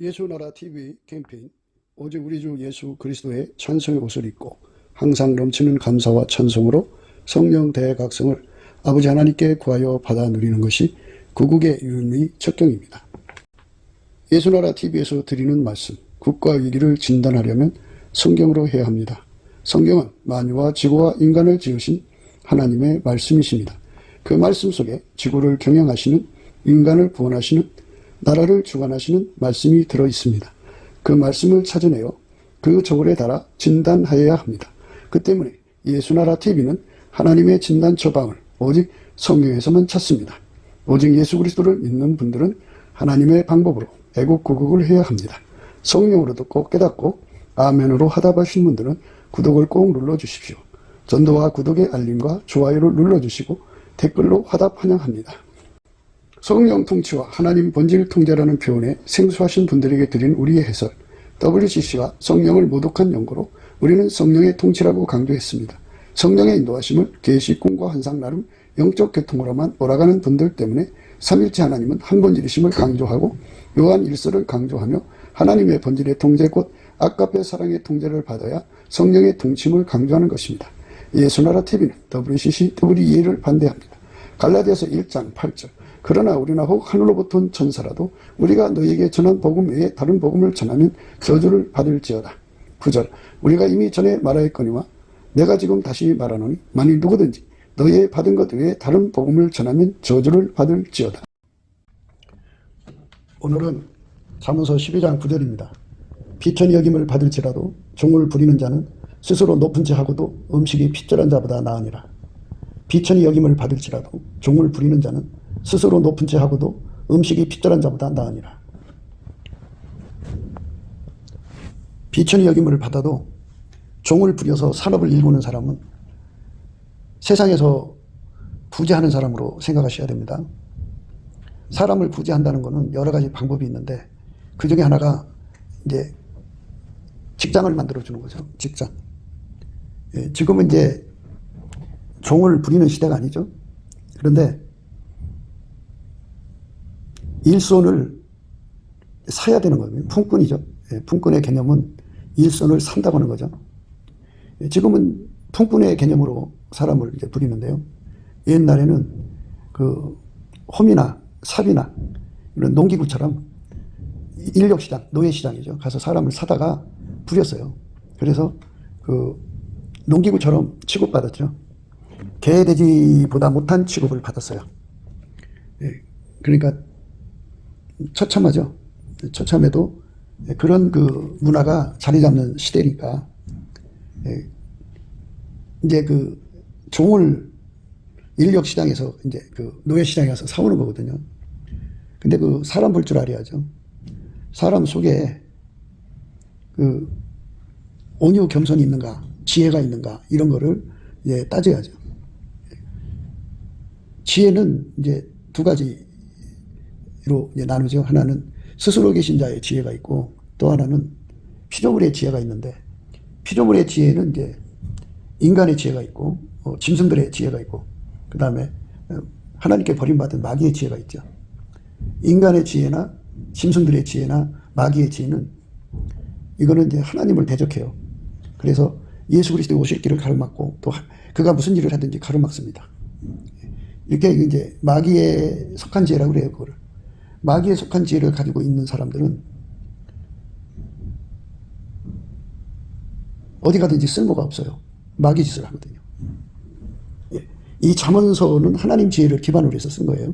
예수나라 TV 캠페인 오직 우리 주 예수 그리스도의 찬송의 옷을 입고 항상 넘치는 감사와 찬송으로 성령 대각성을 아버지 하나님께 구하여 받아 누리는 것이 구국의 유일무이 척경입니다. 예수나라 TV에서 드리는 말씀, 국가 위기를 진단하려면 성경으로 해야 합니다. 성경은 만유와 지구와 인간을 지으신 하나님의 말씀이십니다. 그 말씀 속에 지구를 경영하시는, 인간을 구원하시는, 나라를 주관하시는 말씀이 들어있습니다. 그 말씀을 찾아내어 그 저울에 달아 진단하여야 합니다. 그 때문에 예수나라 TV는 하나님의 진단 처방을 오직 성경에서만 찾습니다. 오직 예수 그리스도를 믿는 분들은 하나님의 방법으로 애국구국을 해야 합니다. 성령으로 듣고 깨닫고 아멘으로 화답하신 분들은 구독을 꼭 눌러주십시오. 전도와 구독의 알림과 좋아요를 눌러주시고 댓글로 화답 환영합니다. 성령 통치와 하나님 본질 통제라는 표현에 생소하신 분들에게 드린 우리의 해설, WCC가 성령을 모독한 연고로 우리는 성령의 통치라고 강조했습니다. 성령의 인도하심을 계시, 꿈과 환상 나름 영적 계통으로만 몰아가는 분들 때문에 삼일체 하나님은 한 본질이심을 강조하고 요한 1서를 강조하며 하나님의 본질의 통제 곧 아까페 사랑의 통제를 받아야 성령의 통치임을 강조하는 것입니다. 예수나라 TV는 WCC, WEA를 반대합니다. 갈라디아서 1장 8절 그러나 우리나 혹 하늘로부터 온 천사라도 우리가 너희에게 전한 복음 외에 다른 복음을 전하면 저주를 받을지어다. 9절 우리가 이미 전에 말하였거니와 내가 지금 다시 말하노니 만일 누구든지 너희의 받은 것 외에 다른 복음을 전하면 저주를 받을지어다. 오늘은 잠언서 12장 9절입니다. 비천히 여김을 받을지라도 종을 부리는 자는 스스로 높은 체 하고도 음식이 핏절한 자보다 나으니라. 비천히 여김을 받을지라도 종을 부리는 자는 스스로 높은 체 하고도 음식이 핏절한 자보다 나으니라. 비천히 여김을 받아도 종을 부려서 산업을 일구는 사람은 세상에서 부재하는 사람으로 생각하셔야 됩니다. 사람을 부재한다는 것은 여러 가지 방법이 있는데 그 중에 하나가 이제 직장을 만들어주는 거죠. 직장. 예, 지금은 이제 종을 부리는 시대가 아니죠. 그런데 일손을 사야 되는 거예요. 품꾼이죠. 예, 품꾼의 개념은 일손을 산다고 하는 거죠. 예, 지금은 품꾼의 개념으로 사람을 이제 부리는데요. 옛날에는 그 홈이나 삽이나 이런 농기구처럼 인력시장, 노예시장이죠. 가서 사람을 사다가 부렸어요. 그래서 그 농기구처럼 취급받았죠. 개, 돼지보다 못한 취급을 받았어요. 예, 그러니까 처참하죠. 처참해도 그런 그 문화가 자리 잡는 시대니까 이제 그 종을 인력시장에서 이제 그 노예시장에 가서 사오는 거거든요. 근데 그 사람 볼 줄 알아야죠. 사람 속에 그 온유 겸손이 있는가, 지혜가 있는가 이런 거를 이제 따져야죠. 지혜는 이제 두 가지로 이제 나누죠. 하나는 스스로 계신 자의 지혜가 있고 또 하나는 피조물의 지혜가 있는데 피조물의 지혜는 이제 인간의 지혜가 있고 짐승들의 지혜가 있고 그 다음에 하나님께 버림받은 마귀의 지혜가 있죠. 인간의 지혜나 짐승들의 지혜나 마귀의 지혜는 이거는 이제 하나님을 대적해요. 그래서 예수 그리스도의 오실 길을 가로막고 또 그가 무슨 일을 하든지 가로막습니다. 이렇게 이제 마귀에 속한 지혜라고 그래요. 그거를. 마귀에 속한 지혜를 가지고 있는 사람들은 어디 가든지 쓸모가 없어요. 마귀 짓을 하거든요. 이 잠언서는 하나님 지혜를 기반으로 해서 쓴 거예요.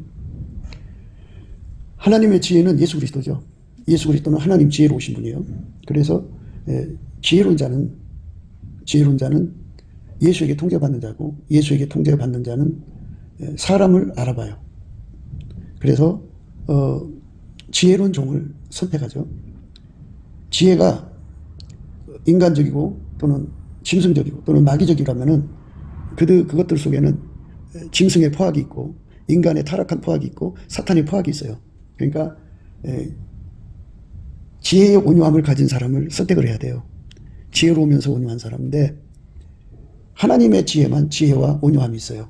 하나님의 지혜는 예수 그리스도죠. 예수 그리스도는 하나님 지혜로 오신 분이에요. 그래서 지혜로운 자는 예수에게 통제받는 자고 예수에게 통제받는 자는 사람을 알아봐요. 그래서 지혜로운 종을 선택하죠. 지혜가 인간적이고 또는 짐승적이고 또는 마귀적이라면은 그것들 속에는 짐승의 포악이 있고 인간의 타락한 포악이 있고 사탄의 포악이 있어요. 그러니까 지혜의 온유함을 가진 사람을 선택을 해야 돼요. 지혜로우면서 온유한 사람인데 하나님의 지혜만 지혜와 온유함이 있어요.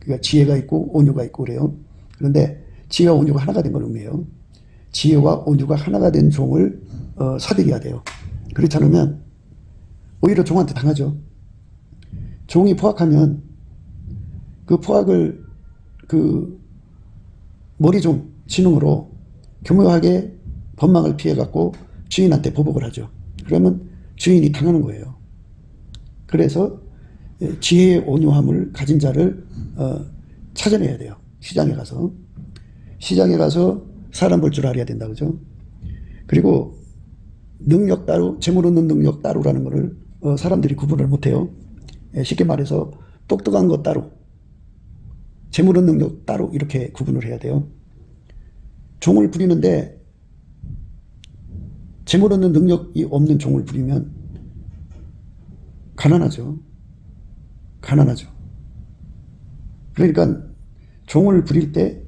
그러니까 지혜가 있고 온유가 있고 그래요. 그런데 지혜와 온유가 하나가 된 걸 의미해요. 지혜와 온유가 하나가 된 종을 사들여야 돼요. 그렇지 않으면 오히려 종한테 당하죠. 종이 포악하면 그 포악을 그 머리종 지능으로 교묘하게 법망을 피해갖고 주인한테 보복을 하죠. 그러면 주인이 당하는 거예요. 그래서 지혜의 온유함을 가진 자를 찾아내야 돼요. 시장에 가서 사람 볼 줄 알아야 된다, 그죠? 그리고 능력 따로, 재물 얻는 능력 따로라는 거를 사람들이 구분을 못해요. 쉽게 말해서 똑똑한 것 따로, 재물 얻는 능력 따로 이렇게 구분을 해야 돼요. 종을 부리는데 재물 얻는 능력이 없는 종을 부리면 가난하죠. 그러니까 종을 부릴 때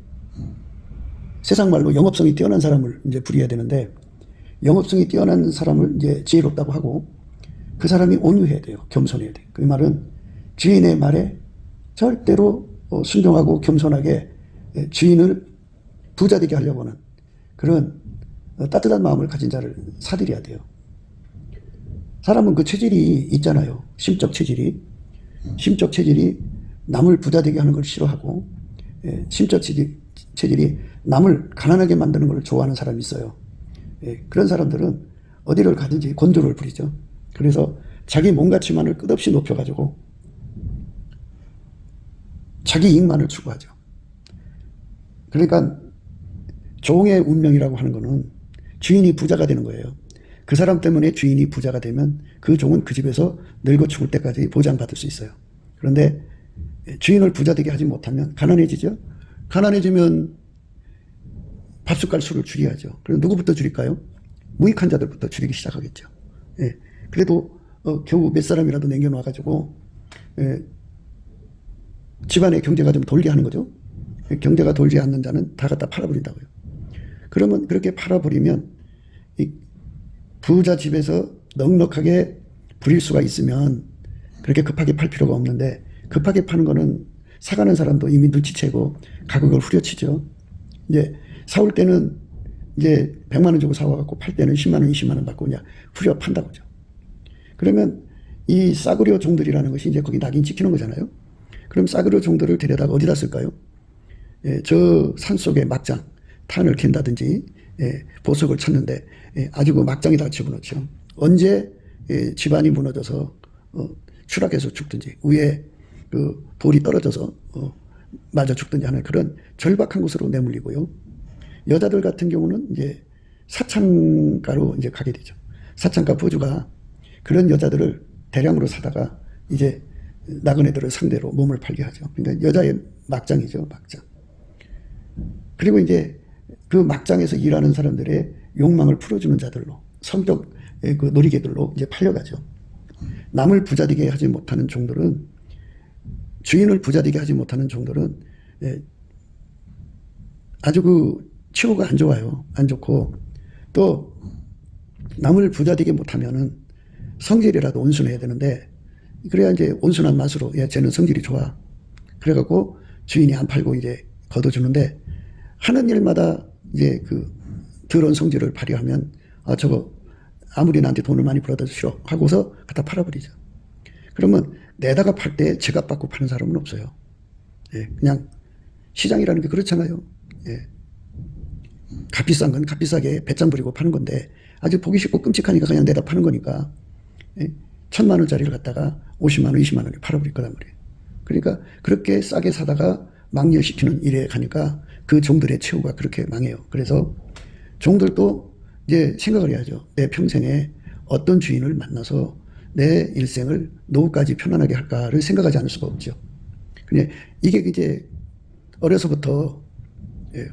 세상 말로 영업성이 뛰어난 사람을 이제 부려야 되는데, 영업성이 뛰어난 사람을 이제 지혜롭다고 하고, 그 사람이 온유해야 돼요. 겸손해야 돼요. 그 말은 주인의 말에 절대로 순종하고 겸손하게 주인을 부자되게 하려고 하는 그런 따뜻한 마음을 가진 자를 사들여야 돼요. 사람은 그 체질이 있잖아요. 심적 체질이 남을 부자되게 하는 걸 싫어하고, 심적 체질이 남을 가난하게 만드는 걸 좋아하는 사람이 있어요. 그런 사람들은 어디를 가든지 곤조를 부리죠. 그래서 자기 몸 가치만을 끝없이 높여가지고 자기 이익만을 추구하죠. 그러니까 종의 운명이라고 하는 거는 주인이 부자가 되는 거예요. 그 사람 때문에 주인이 부자가 되면 그 종은 그 집에서 늙어 죽을 때까지 보장받을 수 있어요. 그런데 주인을 부자되게 하지 못하면 가난해지죠. 가난해지면 밥숟갈 수를 줄여야죠. 그럼 누구부터 줄일까요? 무익한 자들부터 줄이기 시작하겠죠. 그래도 겨우 몇 사람이라도 남겨놔가지고 집안의 경제가 좀 돌게 하는 거죠. 경제가 돌지 않는 자는 다 갖다 팔아버린다고요. 그러면 그렇게 팔아버리면 이 부자 집에서 넉넉하게 부릴 수가 있으면 그렇게 급하게 팔 필요가 없는데, 급하게 파는 거는 사가는 사람도 이미 눈치채고 가격을 후려치죠. 이제 사올 때는 이제 100만 원 주고 사와갖고 팔 때는 10만 원, 20만 원 받고 그냥 후려 판다고죠. 그러면 이 싸구려 종들이라는 것이 이제 거기 낙인 찍히는 거잖아요. 그럼 싸구려 종들을 데려다가 어디다 쓸까요? 저 산속에 막장, 탄을 캔다든지 보석을 찾는데 아주 그 막장에다 집어넣죠. 언제 집안이 무너져서 추락해서 죽든지, 위에 그 돌이 떨어져서 맞아 죽든지 하는 그런 절박한 곳으로 내몰리고요. 여자들 같은 경우는 이제 사창가로 이제 가게 되죠. 사창가 부주가 그런 여자들을 대량으로 사다가 이제 나그네들을 상대로 몸을 팔게 하죠. 그러니까 여자의 막장이죠, 막장. 그리고 이제 그 막장에서 일하는 사람들의 욕망을 풀어주는 자들로, 성적 그 놀이개들로 이제 팔려가죠. 남을 부자되게 하지 못하는 종들은, 주인을 부자되게 하지 못하는 종들은 아주 그 치호가 안 좋아요. 안 좋고, 또 남을 부자되게 못하면은 성질이라도 온순해야 되는데, 그래야 이제 온순한 맛으로, 야, 쟤는 성질이 좋아. 그래갖고 주인이 안 팔고 이제 걷어주는데, 하는 일마다 이제 그 더러운 성질을 발휘하면, 아, 저거 아무리 나한테 돈을 많이 벌어다 싫어 하고서 갖다 팔아버리죠. 그러면 내다가 팔 때 제값 받고 파는 사람은 없어요. 그냥 시장이라는 게 그렇잖아요. 값비싼 건 값비싸게 배짱 부리고 파는 건데, 아주 보기 쉽고 끔찍하니까 그냥 내다 파는 거니까 1,000만 원짜리를 갖다가 50만 원, 20만 원에 팔아버릴 거란 말이에요. 그러니까 그렇게 싸게 사다가 망려시키는 일에 가니까 그 종들의 최후가 그렇게 망해요. 그래서 종들도 이제 생각을 해야죠. 내 평생에 어떤 주인을 만나서 내 일생을 노후까지 편안하게 할까를 생각하지 않을 수가 없죠. 근데 이게 이제 어려서부터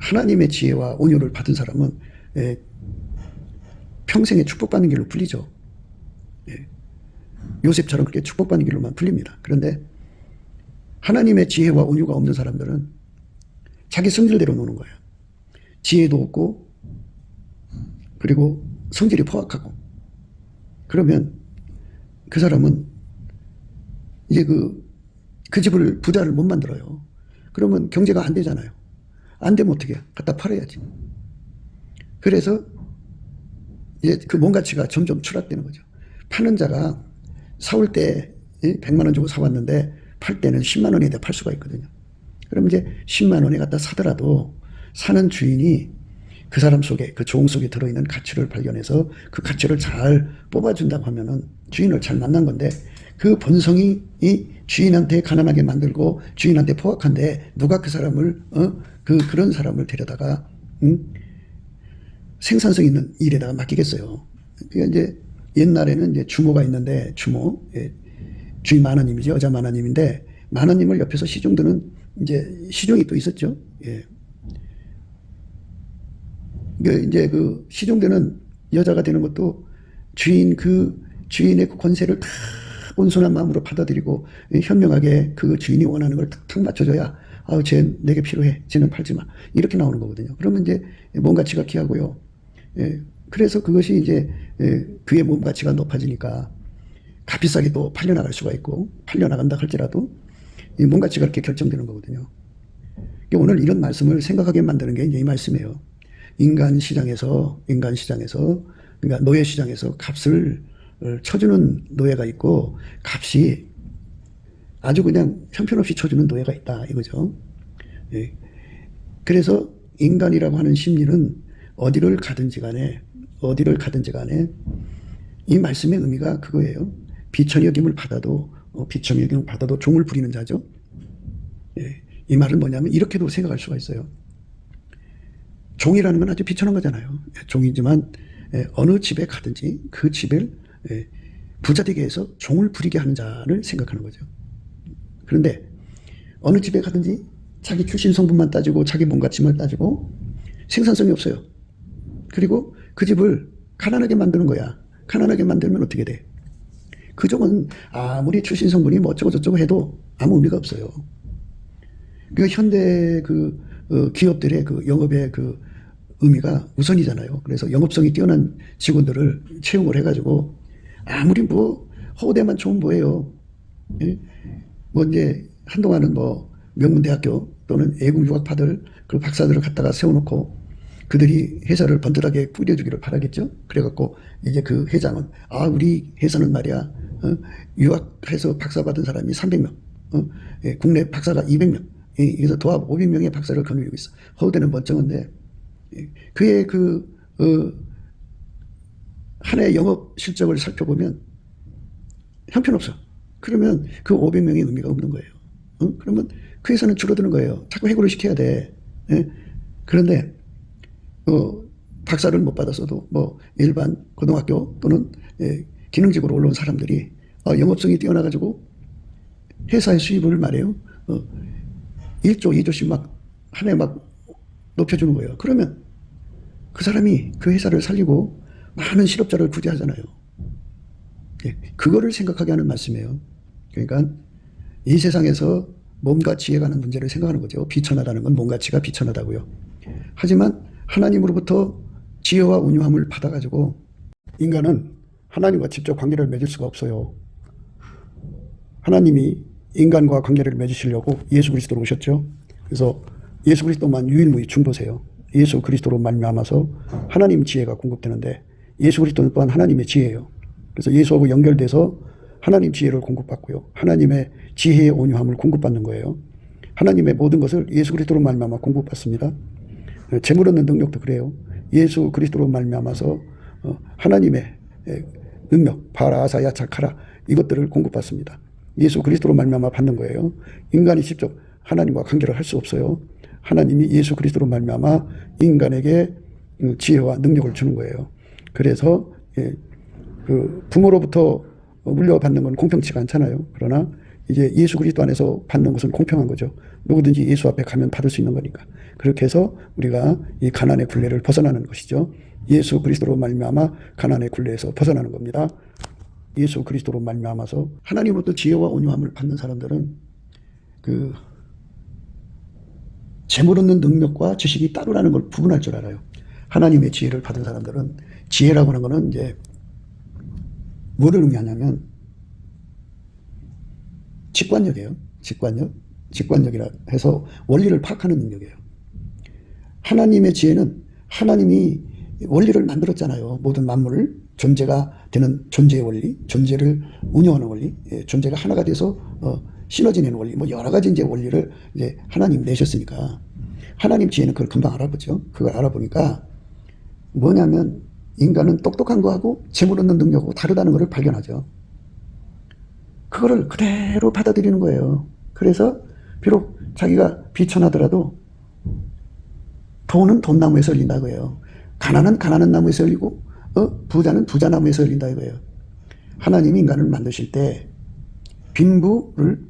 하나님의 지혜와 온유를 받은 사람은 평생에 축복받는 길로 풀리죠. 요셉처럼 그렇게 축복받는 길로만 풀립니다. 그런데 하나님의 지혜와 온유가 없는 사람들은 자기 성질대로 노는 거예요. 지혜도 없고, 그리고 성질이 포악하고. 그러면 그 사람은 이제 그 집을 부자를 못 만들어요. 그러면 경제가 안 되잖아요. 안 되면 어떻게 해? 갖다 팔아야지. 그래서 이제 그 몸가치가 점점 추락되는 거죠. 파는 자가 사올 때 100만 원 주고 사왔는데 팔 때는 10만 원에 팔 수가 있거든요. 그럼 이제 10만 원에 갖다 사더라도 사는 주인이 그 사람 속에, 그 종 속에 들어있는 가치를 발견해서 그 가치를 잘 뽑아준다고 하면은 주인을 잘 만난 건데, 그 본성이 이 주인한테 가난하게 만들고 주인한테 포악한데 누가 그 사람을 그런 사람을 데려다가 생산성 있는 일에다가 맡기겠어요. 그러니까 이제 옛날에는 이제 주모가 있는데, 주모, 주인 마나님이죠. 여자 마나님인데, 마나님을 옆에서 시종드는 이제 시종이 또 있었죠. 예. 이제 그 시종되는 여자가 되는 것도 주인의 그 권세를 다 온순한 마음으로 받아들이고 현명하게 그 주인이 원하는 걸 탁 맞춰줘야, 쟤 내게 필요해, 쟤는 팔지 마, 이렇게 나오는 거거든요. 그러면 이제 몸 가치가 귀하고요. 그래서 그것이 이제 그의 몸 가치가 높아지니까 값비싸게 또 팔려나갈 수가 있고, 팔려나간다 할지라도 이 몸 가치가 그렇게 결정되는 거거든요. 오늘 이런 말씀을 생각하게 만드는 게 이제 이 말씀이에요. 인간 시장에서, 그러니까 노예 시장에서 값을 쳐주는 노예가 있고, 값이 아주 그냥 형편없이 쳐주는 노예가 있다, 이거죠. 예. 그래서 인간이라고 하는 심리는 어디를 가든지 간에 이 말씀의 의미가 그거예요. 비천히 여김을 받아도 종을 부리는 자죠. 예. 이 말은 뭐냐면 이렇게도 생각할 수가 있어요. 종이라는 건 아주 비천한 거잖아요. 종이지만 어느 집에 가든지 그 집을 부자 되게 해서 종을 부리게 하는 자를 생각하는 거죠. 그런데 어느 집에 가든지 자기 출신 성분만 따지고 자기 몸 가치만 따지고 생산성이 없어요. 그리고 그 집을 가난하게 만드는 거야. 가난하게 만들면 어떻게 돼? 그 종은 아무리 출신 성분이 뭐 어쩌고 저쩌고 해도 아무 의미가 없어요. 그 현대 기업들의 그 영업의 그 의미가 우선이잖아요. 그래서 영업성이 뛰어난 직원들을 채용을 해가지고 아무리 뭐 허우대만 좋은 뭐예요. 예? 뭐 이제 한동안은 뭐 명문대학교 또는 외국 유학파들 그 박사들을 갖다가 세워놓고 그들이 회사를 번들하게 꾸려주기를 바라겠죠. 그래갖고 이제 그 회장은 우리 회사는 말이야 유학해서 박사 받은 사람이 300명, 국내 박사가 200명, 여기서 도합 500명의 박사를 거느리고 있어. 허우대는 멀쩡한데 그의 한 해 영업 실적을 살펴보면 형편없어. 그러면 그 500명의 의미가 없는 거예요. 그러면 그 회사는 줄어드는 거예요. 자꾸 해고를 시켜야 돼. 그런데 박사를 못 받았어도 뭐 일반 고등학교 또는 기능직으로 올라온 사람들이 영업성이 뛰어나가지고 회사의 수입을 말해요. 1조, 2조씩 막 한 해 막 높여주는 거예요. 그러면 그 사람이 그 회사를 살리고 많은 실업자를 구제하잖아요. 그거를 생각하게 하는 말씀이에요. 그러니까 이 세상에서 몸과 지혜가 하는 문제를 생각하는 거죠. 비천하다는 건 몸 가치가 비천하다고요. 하지만 하나님으로부터 지혜와 온유함을 받아가지고 인간은 하나님과 직접 관계를 맺을 수가 없어요. 하나님이 인간과 관계를 맺으시려고 예수 그리스도로 오셨죠. 그래서 예수 그리스도만 유일무이 중보세요. 예수 그리스도로 말미암아서 하나님 지혜가 공급되는데 예수 그리스도는 또한 하나님의 지혜예요. 그래서 예수하고 연결돼서 하나님 지혜를 공급받고요. 하나님의 지혜의 온유함을 공급받는 거예요. 하나님의 모든 것을 예수 그리스도로 말미암아 공급받습니다. 재물 얻는 능력도 그래요. 예수 그리스도로 말미암아서 하나님의 능력, 바라아사야 자카라 이것들을 공급받습니다. 예수 그리스도로 말미암아 받는 거예요. 인간이 직접 하나님과 관계를 할 수 없어요. 하나님이 예수 그리스도로 말미암아 인간에게 지혜와 능력을 주는 거예요. 그래서 그 부모로부터 물려받는 건 공평치가 않잖아요. 그러나 이제 예수 그리스도 안에서 받는 것은 공평한 거죠. 누구든지 예수 앞에 가면 받을 수 있는 거니까. 그렇게 해서 우리가 이 가난의 굴레를 벗어나는 것이죠. 예수 그리스도로 말미암아 가난의 굴레에서 벗어나는 겁니다. 예수 그리스도로 말미암아서 하나님으로부터 지혜와 온유함을 받는 사람들은 그 재물 얻는 능력과 지식이 따로라는 걸 구분할 줄 알아요. 하나님의 지혜를 받은 사람들은 지혜라고 하는 거는 이제 뭐를 의미하냐면 직관력이에요. 직관력이라 해서 원리를 파악하는 능력이에요. 하나님의 지혜는 하나님이 원리를 만들었잖아요. 모든 만물을 존재가 되는 존재의 원리, 존재를 운영하는 원리, 존재가 하나가 돼서 시너지는 원리, 뭐 여러 가지 이제 원리를 이제 하나님 내셨으니까 하나님 지혜는 그걸 금방 알아보죠. 그걸 알아보니까 뭐냐면 인간은 똑똑한 거하고 재물 얻는 능력하고 다르다는 것을 발견하죠. 그거를 그대로 받아들이는 거예요. 그래서 비록 자기가 비천하더라도 돈은 돈나무에서 열린다고 해요. 가난은 가난한 나무에서 열리고 부자는 부자나무에서 열린다 이거예요. 하나님이 인간을 만드실 때 빈부를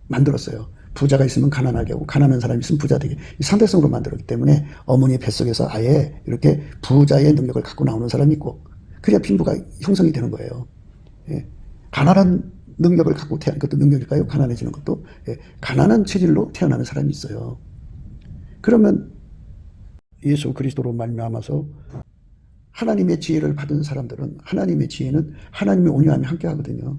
만들었어요. 부자가 있으면 가난하게 하고 가난한 사람이 있으면 부자 되게 상대성으로 만들었기 때문에 어머니 뱃속에서 아예 이렇게 부자의 능력을 갖고 나오는 사람이 있고 그래야 빈부가 형성이 되는 거예요. 예. 가난한 능력을 갖고 태어난 것도 능력일까요? 가난해지는 것도 가난한 체질로 태어나는 사람이 있어요. 그러면 예수 그리스도로 말미암아서 하나님의 지혜를 받은 사람들은 하나님의 지혜는 하나님의 온유함이 함께 하거든요.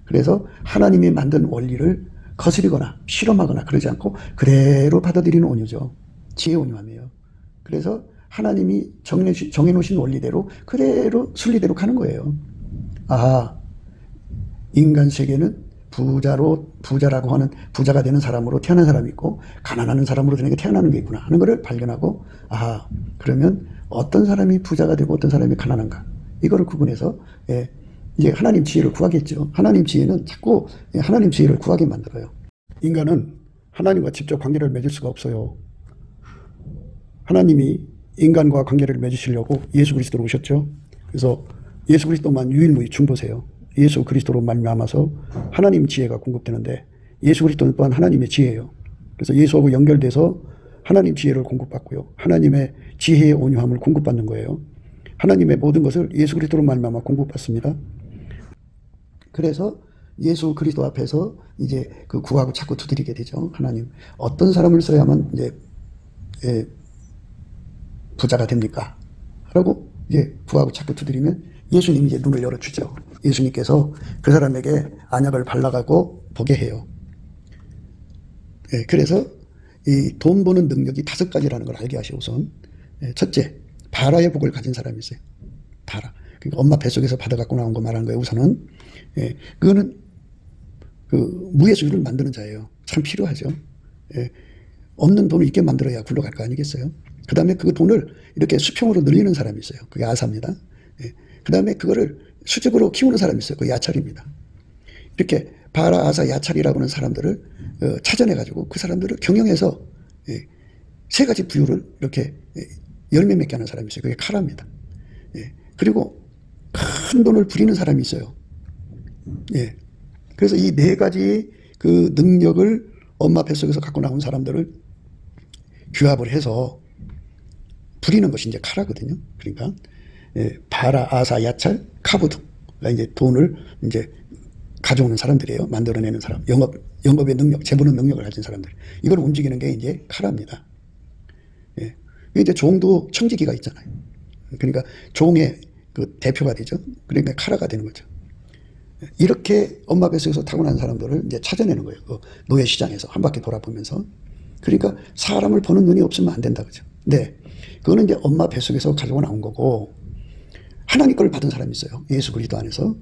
그래서 하나님이 만든 원리를 거스리거나 실험하거나 그러지 않고 그대로 받아들이는 온유죠. 지혜 온유함이에요. 그래서 하나님이 정해놓으신 원리대로 그대로 순리대로 가는 거예요. 아, 인간 세계는 부자라고 하는 부자가 되는 사람으로 태어난 사람이 있고 가난하는 사람으로 태어나는 게 있구나 하는 것을 발견하고 아, 그러면 어떤 사람이 부자가 되고 어떤 사람이 가난한가 이거를 구분해서 이제 하나님 지혜를 구하겠죠. 하나님 지혜는 자꾸 하나님 지혜를 구하게 만들어요. 인간은 하나님과 직접 관계를 맺을 수가 없어요. 하나님이 인간과 관계를 맺으시려고 예수 그리스도로 오셨죠. 그래서 예수 그리스도만 유일무이 중보세요. 예수 그리스도로 말미암아서 하나님 지혜가 공급되는데 예수 그리스도 또한 하나님의 지혜예요. 그래서 예수하고 연결돼서 하나님 지혜를 공급받고요. 하나님의 지혜의 온유함을 공급받는 거예요. 하나님의 모든 것을 예수 그리스도로 말미암아 공급받습니다. 그래서 예수 그리스도 앞에서 이제 그 구하고 자꾸 두드리게 되죠. 하나님 어떤 사람을 써야만 이제 부자가 됩니까? 라고 이제 구하고 자꾸 두드리면 예수님이 이제 눈을 열어주죠. 예수님께서 그 사람에게 안약을 발라가고 보게 해요. 그래서 이 돈 버는 능력이 5가지라는 걸 알게 하시고 우선 첫째, 바라의 복을 가진 사람이 있어요. 바라. 그러니까 엄마 뱃속에서 받아갖고 나온 거 말하는 거예요. 우선은 그거는 그 무예수를 만드는 자예요. 참 필요하죠. 없는 돈을 있게 만들어야 굴러갈 거 아니겠어요? 그 다음에 그 돈을 이렇게 수평으로 늘리는 사람이 있어요. 그게 아사입니다. 그 다음에 그거를 수직으로 키우는 사람이 있어요. 그 야찰입니다. 이렇게 바라, 아사, 야찰이라고 하는 사람들을 찾아내가지고 그 사람들을 경영해서 3가지 부유를 이렇게 열매 맺게 하는 사람이 있어요. 그게 카라입니다. 그리고 큰 돈을 부리는 사람이 있어요. 그래서 이 4가지 그 능력을 엄마 뱃속에서 갖고 나온 사람들을 규합을 해서 부리는 것이 이제 카라거든요. 그러니까 바라, 아사, 야찰, 카부드가 이제 돈을 이제 가져오는 사람들이에요. 만들어내는 사람, 영업의 능력, 재부는 능력을 가진 사람들. 이걸 움직이는 게 이제 카라입니다. 이제 종도 청지기가 있잖아요. 그러니까 종의 그 대표가 되죠. 그러니까 카라가 되는 거죠. 이렇게 엄마 뱃속에서 타고난 사람들을 이제 찾아내는 거예요. 그 노예 시장에서 한 바퀴 돌아보면서. 그러니까 사람을 보는 눈이 없으면 안 된다 그죠. 네, 그거는 이제 엄마 뱃속에서 가지고 나온 거고 하나님 걸 받은 사람이 있어요. 예수 그리스도 안에서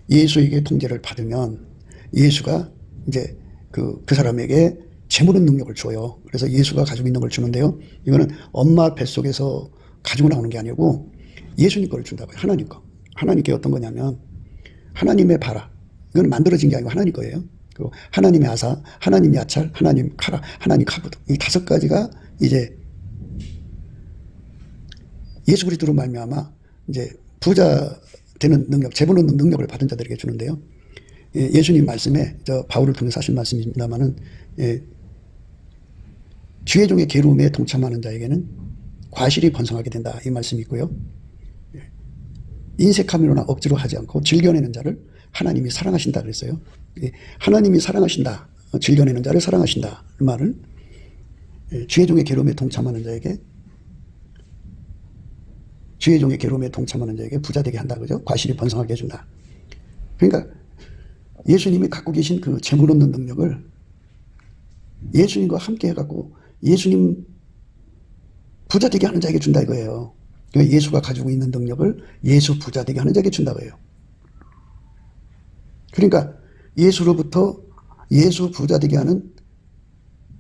예수에게 통제를 받으면 예수가 이제 그 사람에게 재물은 능력을 줘요. 그래서 예수가 가지고 있는 걸 주는데요. 이거는 엄마 뱃속에서 가지고 나오는 게 아니고 예수님 걸 준다고요. 하나님 거. 하나님께 어떤 거냐면 하나님의 바라. 이건 만들어진 게 아니고 하나님 거예요. 그리고 하나님의 아사, 하나님 야찰, 하나님 카라, 하나님 카부드. 이 5가지가 이제 예수 그리스도로 말미암아 이제 부자 되는 능력, 재벌 얻는 능력을 받은 자들에게 주는데요. 예수님 말씀에 저 바울을 통해서 하신 말씀입니다만은 주의 종의 괴로움에 동참하는 자에게는 과실이 번성하게 된다 이 말씀이 있고요. 인색함으로나 억지로 하지 않고 즐겨내는 자를 하나님이 사랑하신다 그랬어요. 하나님이 사랑하신다, 즐겨내는 자를 사랑하신다 그 말은 주의 종의 괴로움에 동참하는 자에게 주의 종의 괴로움에 동참하는 자에게 부자 되게 한다 그죠? 과실이 번성하게 해준다. 그러니까 예수님이 갖고 계신 그 재물 얻는 능력을 예수님과 함께 해갖고 예수님 부자 되게 하는 자에게 준다 이거예요. 그러니까 예수가 가지고 있는 능력을 예수 부자 되게 하는 자에게 준다고 해요. 그러니까 예수로부터 예수 부자 되게 하는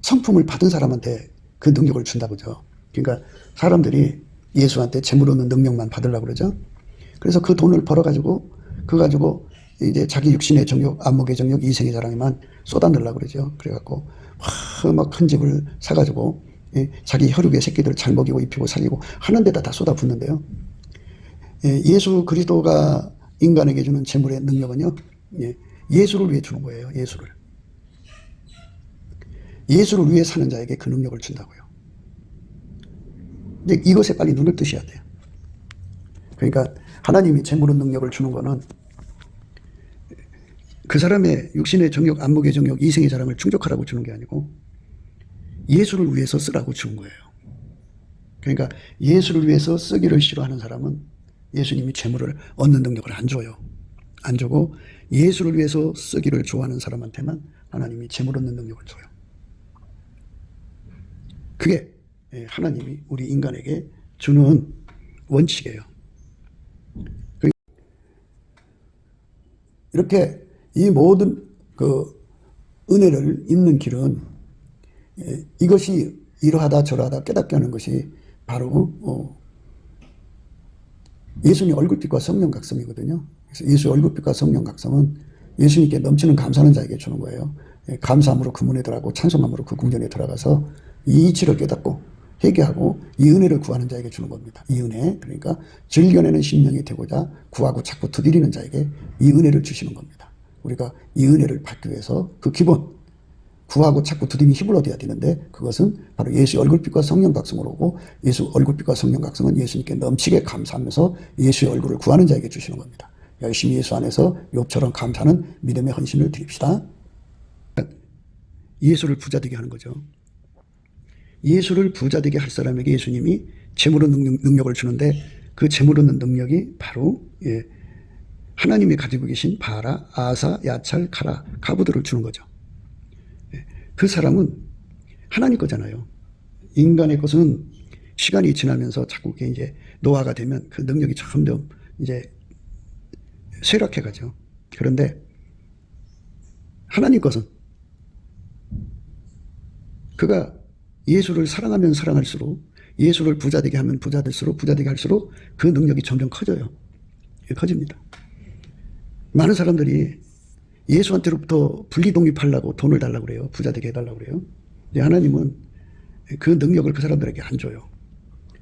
성품을 받은 사람한테 그 능력을 준다고죠. 그러니까 사람들이 예수한테 재물 얻는 능력만 받으려고 그러죠. 그래서 그 돈을 벌어가지고 그거 가지고 이제 자기 육신의 정욕, 안목의 정욕, 이생의 자랑에만 쏟아내려고 그러죠. 그래갖고 막 큰 집을 사가지고 자기 혈육의 새끼들 잘 먹이고 입히고 살리고 하는 데다 다 쏟아붓는데요. 예수 그리스도가 인간에게 주는 재물의 능력은요, 예수를 위해 주는 거예요. 예수를 위해 사는 자에게 그 능력을 준다고요. 근데 이것에 빨리 눈을 뜨셔야 돼요. 그러니까 하나님이 재물의 능력을 주는 거는 그 사람의 육신의 정욕, 안목의 정욕, 이생의 자랑을 충족하라고 주는 게 아니고 예수를 위해서 쓰라고 주는 거예요. 그러니까 예수를 위해서 쓰기를 싫어하는 사람은 예수님이 재물을 얻는 능력을 안 줘요. 안 주고 예수를 위해서 쓰기를 좋아하는 사람한테만 하나님이 재물 얻는 능력을 줘요. 그게 하나님이 우리 인간에게 주는 원칙이에요. 이렇게 이 모든 그 은혜를 입는 길은 이것이 이러하다 저러하다 깨닫게 하는 것이 바로 예수님 얼굴빛과 성령 각성이거든요. 그래서 예수 얼굴빛과 성령 각성은 예수님께 넘치는 감사하는 자에게 주는 거예요. 감사함으로 그 문에 들어가고 찬송함으로 그 궁전에 들어가서 이 이치를 깨닫고 회개하고 이 은혜를 구하는 자에게 주는 겁니다. 이 은혜, 그러니까 즐겨내는 심령이 되고자 구하고 자꾸 두드리는 자에게 이 은혜를 주시는 겁니다. 우리가 이 은혜를 받기 위해서 그 기본, 구하고 자꾸 두드리는 힘을 얻어야 되는데 그것은 바로 예수 얼굴빛과 성령 각성으로 오고 예수 얼굴빛과 성령 각성은 예수님께 넘치게 감사하면서 예수의 얼굴을 구하는 자에게 주시는 겁니다. 열심히 예수 안에서 욥처럼 감사하는 믿음의 헌신을 드립시다. 예수를 부자되게 하는 거죠. 예수를 부자되게 할 사람에게 예수님이 재물 얻는 능력을 주는데 그 재물 얻는 능력이 바로 하나님이 가지고 계신 바라, 아사, 야찰, 카라, 가부들을 주는 거죠. 그 사람은 하나님 거잖아요. 인간의 것은 시간이 지나면서 자꾸 이제 노화가 되면 그 능력이 점점 이제 쇠락해 가죠. 그런데 하나님 것은 그가 예수를 사랑하면 사랑할수록 예수를 부자되게 하면 부자될수록 부자되게 할수록 그 능력이 점점 커져요. 커집니다. 많은 사람들이 예수한테로부터 분리 독립하려고 돈을 달라고 그래요. 부자되게 해달라고 그래요. 근데 하나님은 그 능력을 그 사람들에게 안 줘요.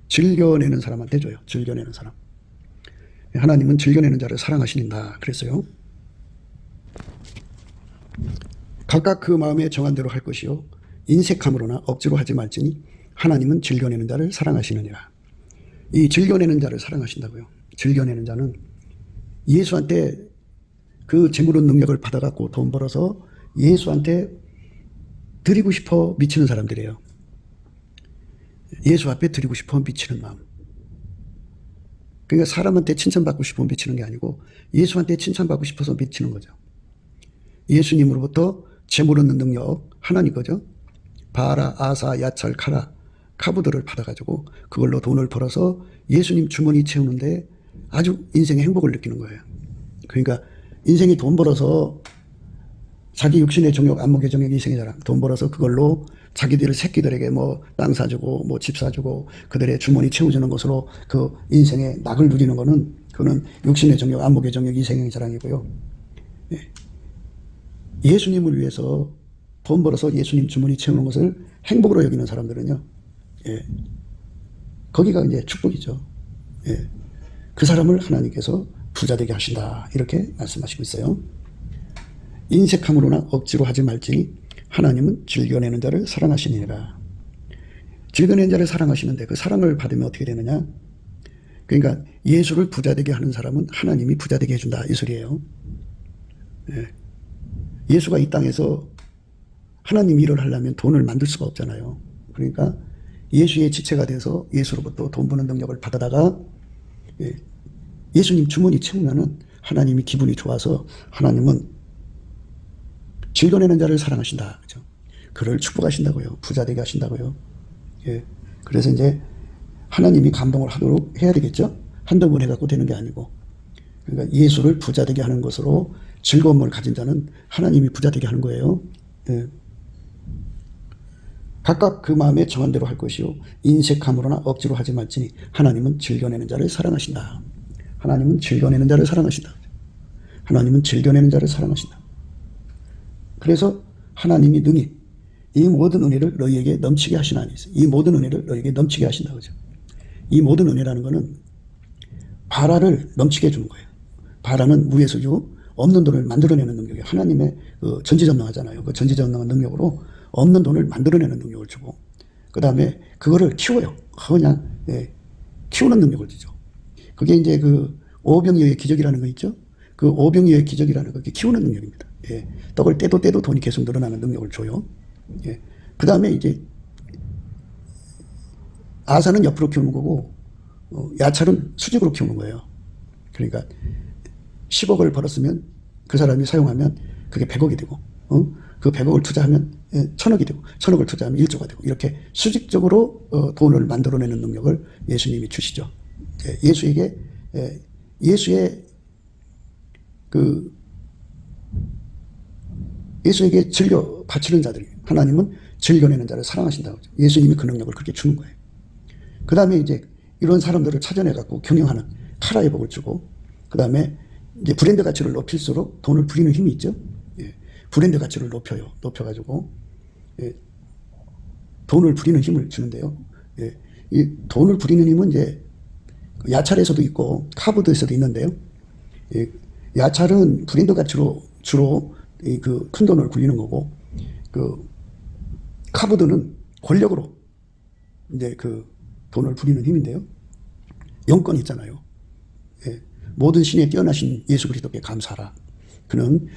즐겨내는 사람한테 줘요. 즐겨내는 사람. 하나님은 즐겨내는 자를 사랑하시는다 그랬어요. 각각 그 마음에 정한 대로 할 것이요 인색함으로나 억지로 하지 말지니 하나님은 즐겨내는 자를 사랑하시느니라. 이 즐겨내는 자를 사랑하신다고요. 즐겨내는 자는 예수한테 그 재물의 능력을 받아갖고 돈 벌어서 예수한테 드리고 싶어 미치는 사람들이에요. 예수 앞에 드리고 싶어 미치는 마음. 그러니까 사람한테 칭찬받고 싶어 미치는 게 아니고 예수한테 칭찬받고 싶어서 미치는 거죠. 예수님으로부터 재물 얻는 능력 하나님 거죠. 바라, 아사, 야찰, 카라, 카부들을 받아가지고 그걸로 돈을 벌어서 예수님 주머니 채우는데 아주 인생의 행복을 느끼는 거예요. 그러니까 인생이 돈 벌어서 자기 육신의 정욕, 안목의 정욕, 이생의 자랑 돈 벌어서 그걸로 자기들 새끼들에게 뭐 땅 사주고 뭐 집 사주고 그들의 주머니 채워주는 것으로 그 인생의 낙을 누리는 거는 그거는 육신의 정욕, 안목의 정욕, 이생의 자랑이고요. 예수님을 위해서 돈 벌어서 예수님 주머니 채우는 것을 행복으로 여기는 사람들은요, 거기가 이제 축복이죠. 그 사람을 하나님께서 부자되게 하신다 이렇게 말씀하시고 있어요. 인색함으로나 억지로 하지 말지니 하나님은 즐겨내는 자를 사랑하시니라. 즐겨내는 자를 사랑하시는데 그 사랑을 받으면 어떻게 되느냐? 그러니까 예수를 부자되게 하는 사람은 하나님이 부자되게 해준다 이 소리예요. 예수가 이 땅에서 하나님 일을 하려면 돈을 만들 수가 없잖아요. 그러니까 예수의 지체가 돼서 예수로부터 돈 버는 능력을 받아다가 예수님 주머니 채우면은 하나님이 기분이 좋아서 하나님은 즐겨내는 자를 사랑하신다. 그죠? 그를 축복하신다고요. 부자되게 하신다고요. 그래서 이제 하나님이 감동을 하도록 해야 되겠죠. 한두 번 해갖고 되는 게 아니고. 그러니까 예수를 부자되게 하는 것으로 즐거움을 가진 자는 하나님이 부자되게 하는 거예요. 예. 각각 그 마음에 정한 대로 할 것이요 인색함으로나 억지로 하지 말지니 하나님은 즐겨내는 자를 사랑하신다. 하나님은 즐겨내는 자를 사랑하신다. 하나님은 즐겨내는 자를 사랑하신다. 그래서 하나님이 능히 이 모든 은혜를 너희에게 넘치게 하시나니, 이 모든 은혜를 너희에게 넘치게 하신다. 그죠? 이 모든 은혜라는 것은 바라를 넘치게 해주는 거예요. 바라는 무에서주 없는 돈을 만들어내는 능력이 하나님의 그 전지전능하잖아요. 그 전지전능한 능력으로 없는 돈을 만들어내는 능력을 주고, 그 다음에 그거를 키워요. 그냥 키우는 능력을 주죠. 그게 이제 그 오병이어의 기적이라는 거 있죠. 그 오병이어의 기적이라는 거, 키우는 능력입니다. 예. 떡을 떼도 돈이 계속 늘어나는 능력을 줘요. 예. 그 다음에 이제 아사는 옆으로 키우는 거고, 야찰은 수직으로 키우는 거예요. 그러니까 10억을 벌었으면 그 사람이 사용하면 그게 100억이 되고, 그 100억을 투자하면 1000억이 되고, 1000억을 투자하면 1조가 되고, 이렇게 수직적으로 돈을 만들어내는 능력을 예수님이 주시죠. 예수에게 즐겨 바치는 자들이, 하나님은 즐겨내는 자를 사랑하신다고 하죠. 예수님이 그 능력을 그렇게 주는 거예요. 그 다음에 이제 이런 사람들을 찾아내갖고 경영하는 카라의 복을 주고, 그 다음에 이제 브랜드 가치를 높일수록 돈을 부리는 힘이 있죠. 예. 브랜드 가치를 높여가지고, 예. 돈을 부리는 힘을 주는데요. 예. 이 돈을 부리는 힘은 이제 야찰에서도 있고 카보드에서도 있는데요. 예. 야찰은 브랜드 가치로 주로 그 큰 돈을 굴리는 거고, 그 카보드는 권력으로 이제 그 돈을 부리는 힘인데요. 영권이 있잖아요. 예. 모든 신에 뛰어나신 예수 그리스도께 감사하라. 그는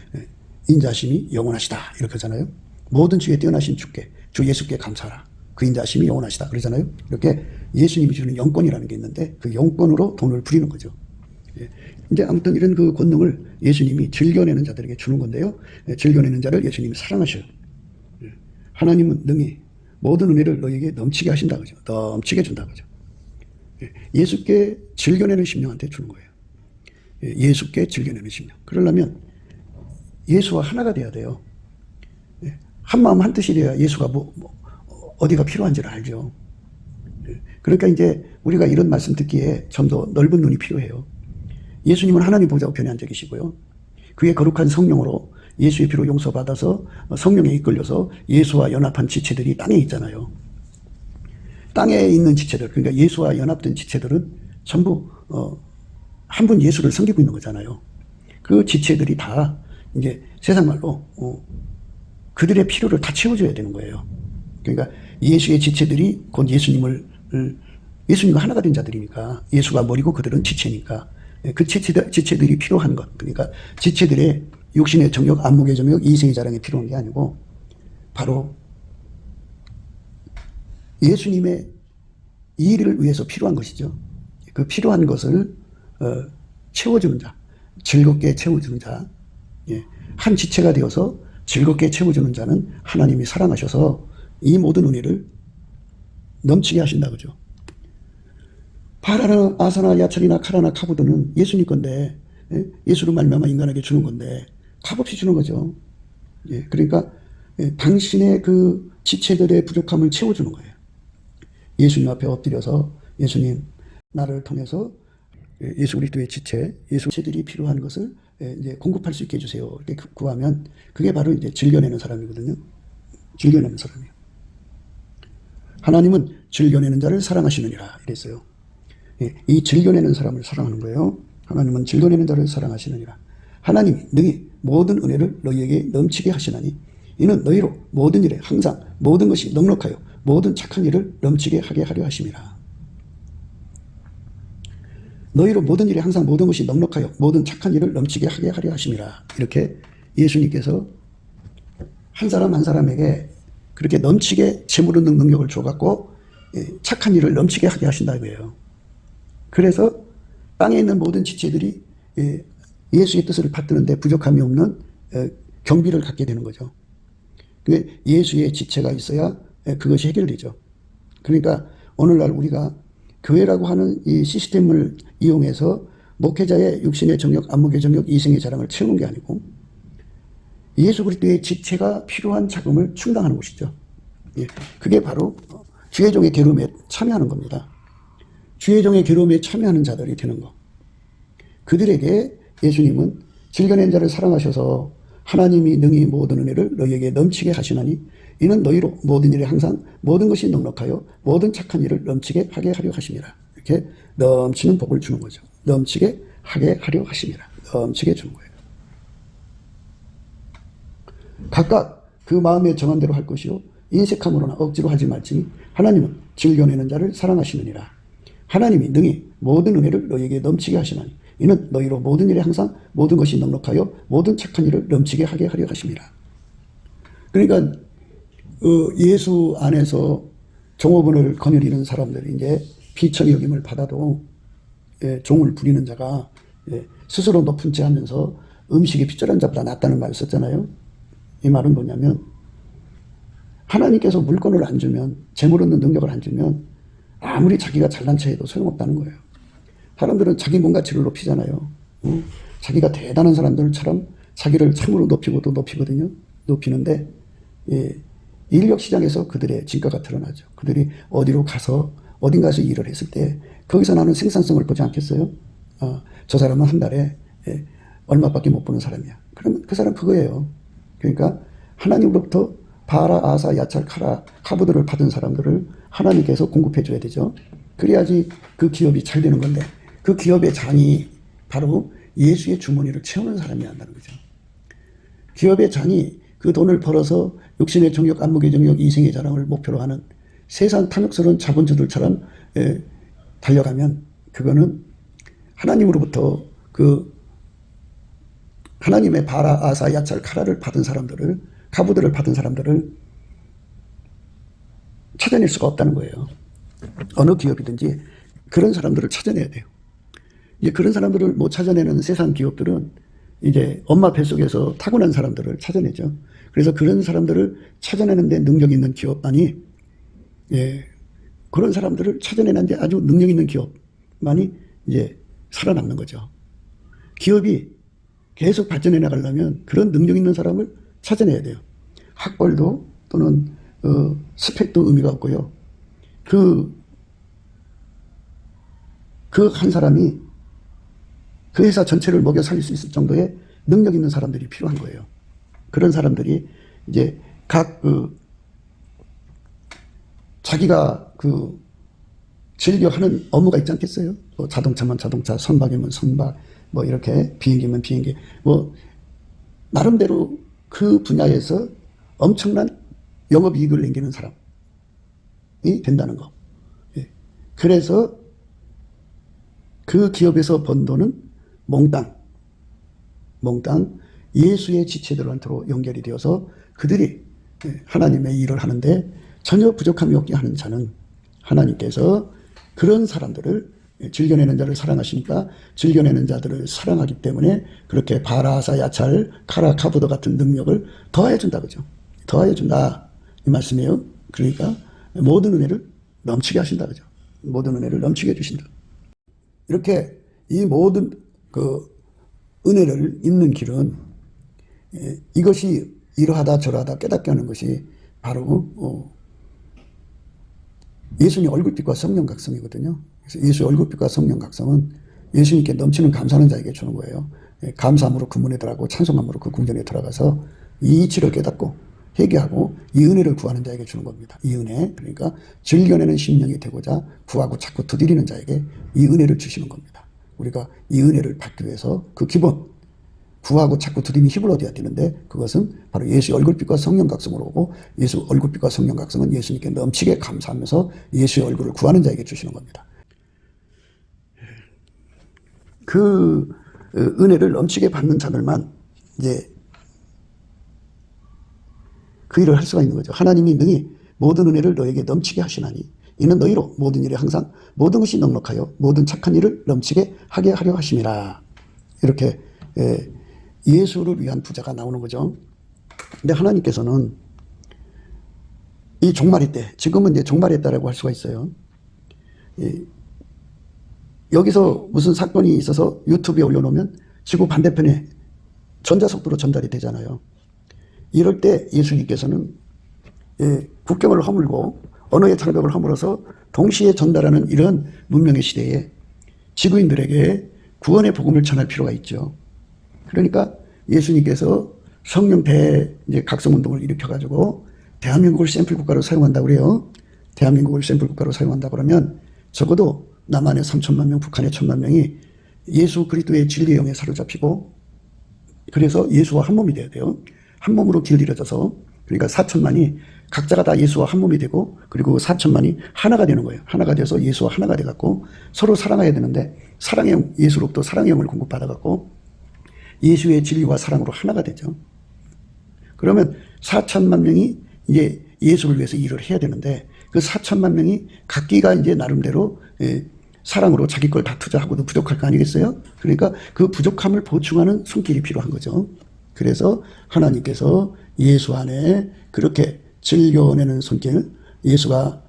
인자심이 영원하시다. 이렇게 하잖아요. 모든 주에 뛰어나신 주께, 주 예수께 감사하라. 그 인자심이 영원하시다. 그러잖아요. 이렇게 예수님이 주는 영권이라는 게 있는데 그 영권으로 돈을 부리는 거죠. 예. 이제 아무튼 이런 그 권능을 예수님이 즐겨내는 자들에게 주는 건데요. 예. 즐겨내는 자를 예수님이 사랑하셔요. 예. 하나님은 능히 모든 은혜를 너에게 넘치게 하신다. 그죠? 넘치게 준다. 그죠? 예. 예수께 즐겨내는 심령한테 주는 거예요. 예. 예수께 즐겨내는 심령. 그러려면 예수와 하나가 돼야 돼요. 예. 한 마음 한 뜻이 돼야 예수가 어디가 필요한지를 알죠. 예. 그러니까 이제 우리가 이런 말씀 듣기에 좀 더 넓은 눈이 필요해요. 예수님은 하나님 보좌 우편에 앉아 계시고요. 그의 거룩한 성령으로 예수의 피로 용서받아서 성령에 이끌려서 예수와 연합한 지체들이 땅에 있잖아요. 땅에 있는 지체들, 그러니까 예수와 연합된 지체들은 전부 한 분 예수를 섬기고 있는 거잖아요. 그 지체들이 다 이제 세상 말로 그들의 필요를 다 채워줘야 되는 거예요. 그러니까 예수의 지체들이 곧 예수님과 하나가 된 자들이니까, 예수가 머리고 그들은 지체니까, 그 지체들이 필요한 것, 그러니까 지체들의 육신의 정욕, 안목의 정욕, 이생의 자랑이 필요한 게 아니고 바로 예수님의 일을 위해서 필요한 것이죠. 그 필요한 것을 채워주는 자, 즐겁게 채워주는 자, 한 지체가 되어서 즐겁게 채워주는 자는 하나님이 사랑하셔서 이 모든 은혜를 넘치게 하신다. 그죠? 바라나 아사나 야찰이나 카라나 카보드는 예수님 건데, 예수로 말미암아 인간에게 주는 건데 값없이 주는 거죠. 그러니까 당신의 그 지체들의 부족함을 채워주는 거예요. 예수님 앞에 엎드려서 예수님, 나를 통해서 예수 그리스도의 지체들이 필요한 것을 이제 공급할 수 있게 해주세요. 이렇게 구하면 그게 바로 이제 즐겨내는 사람이거든요. 즐겨내는 사람이에요. 하나님은 즐겨내는 자를 사랑하시느니라 이랬어요. 이 즐겨내는 사람을 사랑하는 거예요. 하나님은 즐겨내는 자를 사랑하시느니라. 하나님이 능히 모든 은혜를 너희에게 넘치게 하시나니 이는 너희로 모든 일에 항상 모든 것이 넉넉하여 모든 착한 일을 넘치게 하게 하려 하심이라. 너희로 모든 일에 항상 모든 것이 넉넉하여 모든 착한 일을 넘치게 하게 하려 하심이라. 이렇게 예수님께서 한 사람 한 사람에게 그렇게 넘치게 재물 얻는 능력을 줘갖고 착한 일을 넘치게 하게 하신다 이거예요. 그래서 땅에 있는 모든 지체들이 예수의 뜻을 받드는데 부족함이 없는 경비를 갖게 되는 거죠. 예수의 지체가 있어야 그것이 해결되죠. 그러니까 오늘날 우리가 교회라고 하는 이 시스템을 이용해서 목회자의 육신의 정욕, 안목의 정욕, 이생의 자랑을 채우는 게 아니고 예수 그리스도의 지체가 필요한 자금을 충당하는 것이죠. 예, 그게 바로 주의 종의 괴로움에 참여하는 겁니다. 주의 종의 괴로움에 참여하는 자들이 되는 거. 그들에게 예수님은 질겨낸 자를 사랑하셔서 하나님이 능히 모든 은혜를 너희에게 넘치게 하시나니 이는 너희로 모든 일에 항상 모든 것이 넉넉하여 모든 착한 일을 넘치게 하게 하려 하심이라. 이렇게 넘치는 복을 주는 거죠. 넘치게 하게 하려 하심이라. 넘치게 주는 거예요. 각각 그 마음에 정한 대로 할 것이요 인색함으로나 억지로 하지 말지니 하나님은 즐겨내는 자를 사랑하시느니라. 하나님이 능히 모든 은혜를 너희에게 넘치게 하시나니 이는 너희로 모든 일에 항상 모든 것이 넉넉하여 모든 착한 일을 넘치게 하게 하려 하심이라. 그러니까 예수 안에서 종업원을 거느리는 사람들이 이제 비천의 여김을 받아도 종을 부리는 자가 스스로 높은 채 하면서 음식이 핏절한 자보다 낫다는 말을 썼잖아요. 이 말은 뭐냐면 하나님께서 물건을 안 주면, 재물 얻는 능력을 안 주면 아무리 자기가 잘난 체 해도 소용없다는 거예요. 사람들은 자기 몸 가치를 높이잖아요. 자기가 대단한 사람들처럼 자기를 참으로 높이고 또 높이거든요. 높이는데 인력 시장에서 그들의 진가가 드러나죠. 그들이 어디로 가서 어딘가에서 일을 했을 때 거기서 나는 생산성을 보지 않겠어요? 저 사람은 한 달에 얼마밖에 못 버는 사람이야. 그러면 그 사람 그거예요. 그러니까 하나님으로부터 바라, 아사, 야찰, 카라, 카부들을 받은 사람들을 하나님께서 공급해 줘야 되죠. 그래야지 그 기업이 잘 되는 건데 그 기업의 장이 바로 예수의 주머니를 채우는 사람이 한다는 거죠. 기업의 장이 그 돈을 벌어서 육신의 정욕, 안목의 정욕, 이생의 자랑을 목표로 하는 세상 탐욕스러운 자본주들처럼 달려가면 그거는 하나님으로부터 그 하나님의 바라, 아사, 야찰, 카라를 받은 사람들을, 가부들을 받은 사람들을 찾아낼 수가 없다는 거예요. 어느 기업이든지 그런 사람들을 찾아내야 돼요. 이제 그런 사람들을 못 찾아내는 세상 기업들은 이제 엄마 뱃속에서 타고난 사람들을 찾아내죠. 그래서 그런 사람들을 찾아내는데 능력 있는 기업만이, 그런 사람들을 찾아내는데 아주 능력 있는 기업만이 이제 살아남는 거죠. 기업이 계속 발전해 나가려면 그런 능력 있는 사람을 찾아내야 돼요. 학벌도 또는 스펙도 의미가 없고요. 그 한 사람이 그 회사 전체를 먹여 살릴 수 있을 정도의 능력 있는 사람들이 필요한 거예요. 그런 사람들이 이제 각 자기가 즐겨 하는 업무가 있지 않겠어요? 뭐 자동차면 자동차, 선박이면 선박, 뭐 이렇게 비행기면 비행기, 뭐 나름대로 그 분야에서 엄청난 영업이익을 남기는 사람이 된다는 거. 그래서 그 기업에서 번 돈은 몽땅 예수의 지체들한테로 연결이 되어서 그들이 하나님의 일을 하는데 전혀 부족함이 없게 하는 자는 하나님께서 그런 사람들을 즐겨내는 자를 사랑하시니까 즐겨내는 자들을 사랑하기 때문에 그렇게 바라사, 야찰, 카라, 카부도 같은 능력을 더해 준다, 그죠? 더해 준다 이 말씀이에요. 그러니까 모든 은혜를 넘치게 하신다, 그죠? 모든 은혜를 넘치게 해주신다. 이렇게 이 모든 은혜를 입는 길은 이것이 이러하다 저러하다 깨닫게 하는 것이 바로 예수님 얼굴빛과 성령 각성이거든요. 그래서 예수의 얼굴빛과 성령 각성은 예수님께 넘치는 감사하는 자에게 주는 거예요. 감사함으로 그 문에 들어가고 찬송함으로 그 궁전에 들어가서 이 이치를 깨닫고 회개하고 이 은혜를 구하는 자에게 주는 겁니다. 이 은혜, 그러니까 즐겨내는 심령이 되고자 구하고 자꾸 두드리는 자에게 이 은혜를 주시는 겁니다. 우리가 이 은혜를 받기 위해서 그 기본, 구하고 자꾸 두드리는 힘을 얻어야 되는데 그것은 바로 예수의 얼굴빛과 성령 각성으로 오고 예수 얼굴빛과 성령 각성은 예수님께 넘치게 감사하면서 예수의 얼굴을 구하는 자에게 주시는 겁니다. 그 은혜를 넘치게 받는 자들만 이제 그 일을 할 수가 있는 거죠. 하나님이 능히 모든 은혜를 너에게 넘치게 하시나니 이는 너희로 모든 일에 항상 모든 것이 넉넉하여 모든 착한 일을 넘치게 하게 하려 하심이라. 이렇게 예수를 위한 부자가 나오는 거죠. 근데 하나님께서는 이 종말의 때, 지금은 이제 종말의 때라고 할 수가 있어요. 여기서 무슨 사건이 있어서 유튜브에 올려놓으면 지구 반대편에 전자속도로 전달이 되잖아요. 이럴 때 예수님께서는 국경을 허물고 언어의 장벽을 허물어서 동시에 전달하는 이런 문명의 시대에 지구인들에게 구원의 복음을 전할 필요가 있죠. 그러니까 예수님께서 성령 각성운동을 일으켜가지고 대한민국을 샘플 국가로 사용한다고 그래요. 대한민국을 샘플 국가로 사용한다 그러면 적어도 남한의 3천만 명, 북한의 1천만 명이 예수 그리스도의 진리의 영에 사로잡히고, 그래서 예수와 한 몸이 돼야 돼요. 한 몸으로 길들여져서, 그러니까 4천만이 각자가 다 예수와 한 몸이 되고, 그리고 4천만이 하나가 되는 거예요. 하나가 돼서 예수와 하나가 돼갖고 서로 사랑해야 되는데, 사랑의 영, 예수로부터 사랑의 영을 공급받아갖고 예수의 진리와 사랑으로 하나가 되죠. 그러면 4천만 명이 이제 예수를 위해서 일을 해야 되는데, 그 4천만 명이 각기가 이제 나름대로 사랑으로 자기 걸 다 투자하고도 부족할 거 아니겠어요? 그러니까 그 부족함을 보충하는 손길이 필요한 거죠. 그래서 하나님께서 예수 안에 그렇게 즐겨내는 손길, 예수가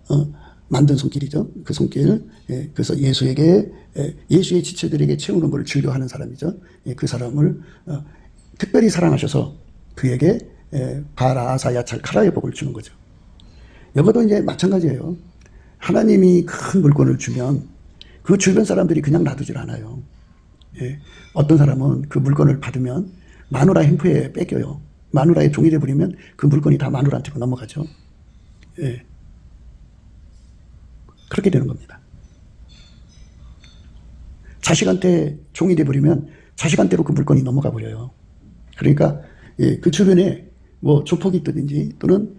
만든 손길이죠. 그 손길, 그래서 예수에게, 예수의 지체들에게 채우는 걸 즐겨하는 사람이죠. 그 사람을 특별히 사랑하셔서 그에게 바라, 아사, 야찰, 카라의 복을 주는 거죠. 이것도 이제 마찬가지예요. 하나님이 큰 물건을 주면 그 주변 사람들이 그냥 놔두질 않아요. 어떤 사람은 그 물건을 받으면 마누라 행포에 뺏겨요. 마누라의 종이 돼버리면 그 물건이 다 마누라한테로 넘어가죠. 그렇게 되는 겁니다. 자식한테 종이 돼버리면 자식한테로 그 물건이 넘어가 버려요. 그러니까 그 주변에 뭐 조폭이 있든지 또는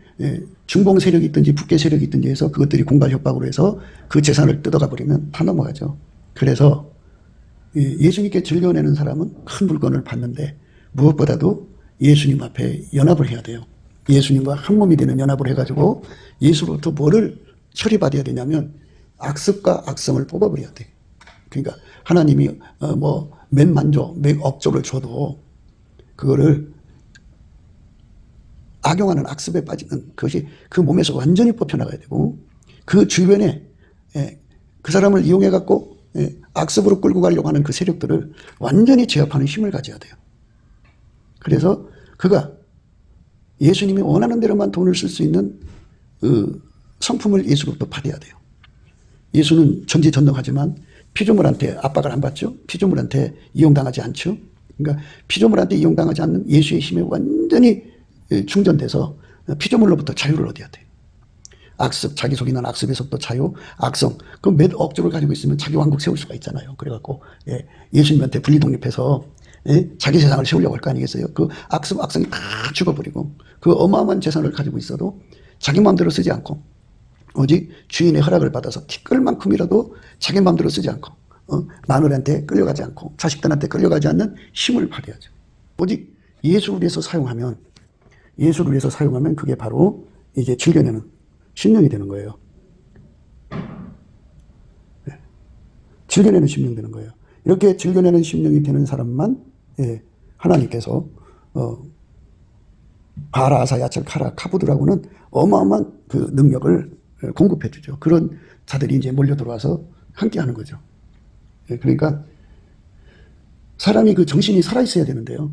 중봉 세력이 있든지 북계 세력이 있든지 해서 그것들이 공갈 협박으로 해서 그 재산을 뜯어가 버리면 다 넘어가죠. 그래서 예수님께 즐겨내는 사람은 큰 물건을 받는데 무엇보다도 예수님 앞에 연합을 해야 돼요. 예수님과 한 몸이 되는 연합을 해가지고 예수로부터 뭐를 처리받아야 되냐면 악습과 악성을 뽑아버려야 돼. 그러니까 하나님이 몇 만조, 몇 억조를 줘도 그거를 악용하는 악습에 빠지는 그것이 그 몸에서 완전히 뽑혀나가야 되고, 그 주변에 그 사람을 이용해갖고 악습으로 끌고 가려고 하는 그 세력들을 완전히 제압하는 힘을 가져야 돼요. 그래서 그가 예수님이 원하는 대로만 돈을 쓸 수 있는 그 성품을 예수로부터 받아야 돼요. 예수는 전지전능하지만 피조물한테 압박을 안 받죠. 피조물한테 이용당하지 않죠. 그러니까 피조물한테 이용당하지 않는 예수의 힘에 완전히 충전돼서 피조물로부터 자유를 얻어야 돼요. 악습, 자기 속에 있는 악습에서부터 자유, 악성. 그 몇 억조를 가지고 있으면 자기 왕국 세울 수가 있잖아요. 그래갖고 예수님한테 분리독립해서 자기 세상을 세우려고 할 거 아니겠어요? 그 악습, 악성이 다 죽어버리고 그 어마어마한 재산을 가지고 있어도 자기 마음대로 쓰지 않고 오직 주인의 허락을 받아서 티끌만큼이라도 자기 마음대로 쓰지 않고 마누라한테 끌려가지 않고 자식들한테 끌려가지 않는 힘을 발휘하죠. 오직 예수를 위해서 사용하면 그게 바로 이제 즐겨내는 심령이 되는 거예요. 즐겨내는 심령이 되는 거예요. 이렇게 즐겨내는 심령이 되는 사람만 하나님께서 바라, 아사, 야찰, 카라, 카부드라고는 어마어마한 그 능력을 공급해 주죠. 그런 자들이 이제 몰려 들어와서 함께 하는 거죠. 그러니까 사람이 그 정신이 살아 있어야 되는데요.